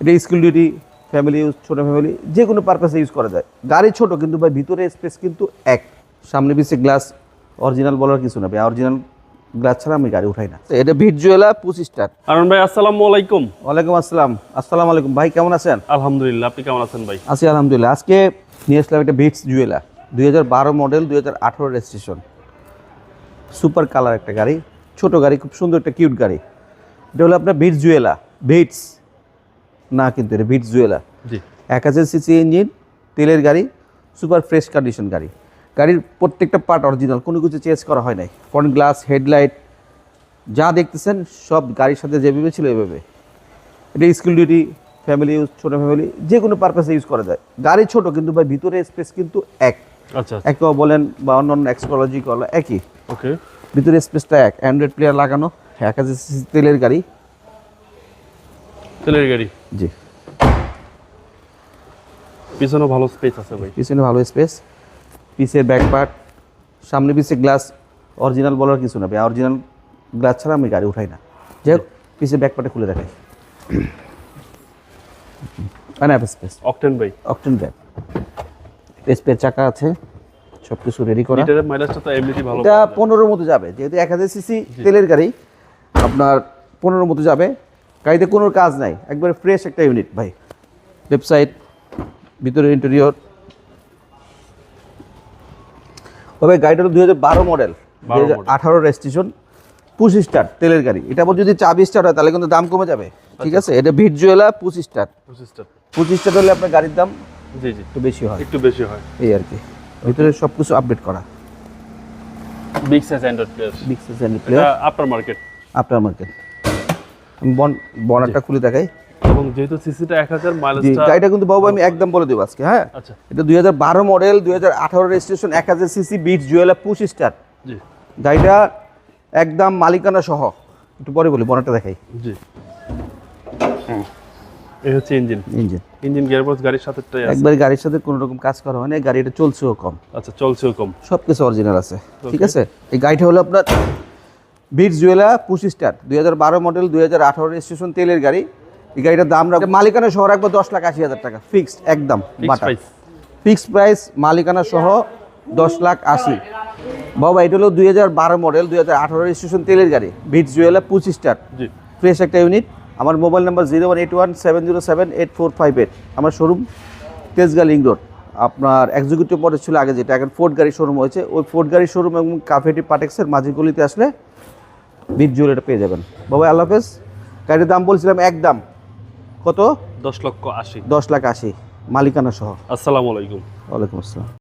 এটা school duty, family use, ছোটো family যে কোনো পারপাসে ইউজ করা যায়। গাড়ি ছোট কিন্তু ভাই ভিতরে স্পেস কিন্তু এক। সামনে পিছে গ্লাস অরিজিনাল বলার কিছু না ভাই, অরিজিনাল গ্লাস ছাড়া আমি গাড়ি উঠাই না। এটা ভিট জুয়েলা 25 স্টার। আরমান ভাই আসসালামু আলাইকুম। ওয়ালাইকুম আসসালাম। আসসালামু আলাইকুম ভাই, কেমন আছেন? আলহামদুলিল্লাহ, আপনি কেমন আছেন ভাই? আছি আলহামদুলিল্লাহ। আজকে নিয়ে আসলাম একটা Vitz Jewela 2012 model, 2018 registration, super colour একটা গাড়ি, ছোট গাড়ি, খুব সুন্দর একটা কিউট গাড়ি। এটা হলো আপনার ভিটস জুয়েলা, ভিটস না কিন্তু এটা ভিটস জুয়েলা। জি, 1000 সিসি ইঞ্জিন, তেলের গাড়ি, সুপার ফ্রেশ কন্ডিশন গাড়ি। গাড়ির প্রত্যেকটা পার্ট অরিজিনাল, কোনো কিছু চেঞ্জ করা হয় নাই। ফ্রন্ট গ্লাস, হেডলাইট যা দেখতেছেন সব গাড়ির সাথে যেভাবে ছিল এভাবে। এটা স্কুল ডিউটি, ফ্যামিলি ইউজ, ছোটো ফ্যামিলি যে কোনো পারপাসে ইউজ করা যায়। গাড়ি ছোট কিন্তু ভাই ভিতরে স্পেস কিন্তু এক। আচ্ছা একও বলেন বা অন্যান্য এক্সকোলজি কলা একই, ওকে। ভিতরে স্পেসটা এক। অ্যান্ড্রয়েড প্লেয়ার লাগানো, 1000 সিসি তেলের গাড়ি। তেলের গাড়ি, জি, পিছনে ভালো স্পেস আছে ভাই। পিছনে ভালো স্পেস, পিছের ব্যাক পার্ট, সামনে পিছে গ্লাস অরিজিনাল বলার কিছু না ভাই, অরিজিনাল গ্লাস ছাড়া আমি গাড়ি উঠাই না। যাই হোক, পিছের ব্যাক পার্টে খুলে দেখাই। স্পেস অকটেন ভাই, অকটেন ব্যাক, স্পেস চাকা আছে, সব কিছু রেডি করা। লিটারের মাইলেজটা তো এমনিতেই ভালো। এটা 15-র মতো যাবে, যেহেতু 1000 সিসি তেলের গাড়ি, আপনার 15-র মতো যাবে। গাড়িতে কোনো কাজ নাই, একবারে ফ্রেশ একটা ইউনিট ভাই। ওয়েবসাইট, ভিতরে ইন্টেরিয়র। তবে গাড়িটা তো 2012 মডেল, 2018 রেজিস্ট্রেশন, 25 স্টার তেলের গাড়ি। এটা আবার যদি 24 স্টার হয় তাহলে কিন্তু দাম কমে যাবে, ঠিক আছে? এটা ভিট জুয়েলা 25 স্টার। 25 স্টার হলে আপনার গাড়ির দাম জি জি একটু বেশি হয়, একটু বেশি হয় এই আর কি। ভিতরে সব কিছু আপডেট করা, big size android player. Big size এটা player, after market. After market. আমি বনারটা খুলে দেখাই। এবং যেহেতু সিসিটা 1000, জি, মাইলেজটা গাড়িটা কিন্তু বাবু আমি একদম বলে দেবো আজকে, হ্যাঁ। আচ্ছা এটা 2012 model, 2018 registration, 1000 CC Vitz Jewela 25 star. জি গাড়িটা একদম মালিকানা সহ। একটু পরে বলি, বনারটা দেখাই। জি, এই হচ্ছে ইঞ্জিন। ইঞ্জিন গিয়ারবক্স গাড়ির সাথেটাই আছে। একবারে গাড়ির সাথে কোনো রকম কাজ করা হয় না, গাড়িটা চলছেও কম, আচ্ছা, চলছেও কম, সব কিছু অরিজিনাল আছে, ঠিক আছে? এই গাড়িটা হলো আপনার Vitz Jewela 25 star, 2012 model, 2018 registration, তেলের গাড়ি। এই গাড়িটার দাম রাখবো মালিকানা সহ রাখবো 10,80,000 টাকা, ফিক্সড একদম বাটা, ফিক্সড প্রাইস মালিকানা সহ 10,80,000। বাবা এটা হলো 2012 মডেল, 2018 রেজিস্ট্রেশন, তেলের গাড়ি, ভিটস জুয়েলা 25 স্টার, জি ফ্রেশ একটা ইউনিট। আমার মোবাইল নাম্বার 01817078458। আমার শোরুম তেজগাঁ লিং রোড। আপনার এক্সিকিউটিভ মডেল ছিল আগে, যেটা এখন ফোর্ড গাড়ির শোরুম হয়েছে, ওই ফোর্ড গাড়ির শোরুম এবং কাফেটি পাটেক্সের মাঝি গলিতে আসলে ভিট জুয়েলাটা পেয়ে যাবেন। বাবা আল্লাহ হাফেজ। গাড়ির দাম বলছিলাম একদম কত? 10,80,000। 10,80,000 মালিকানা সহ। আসসালামু আলাইকুম। ওয়ালাইকুম আসসালাম।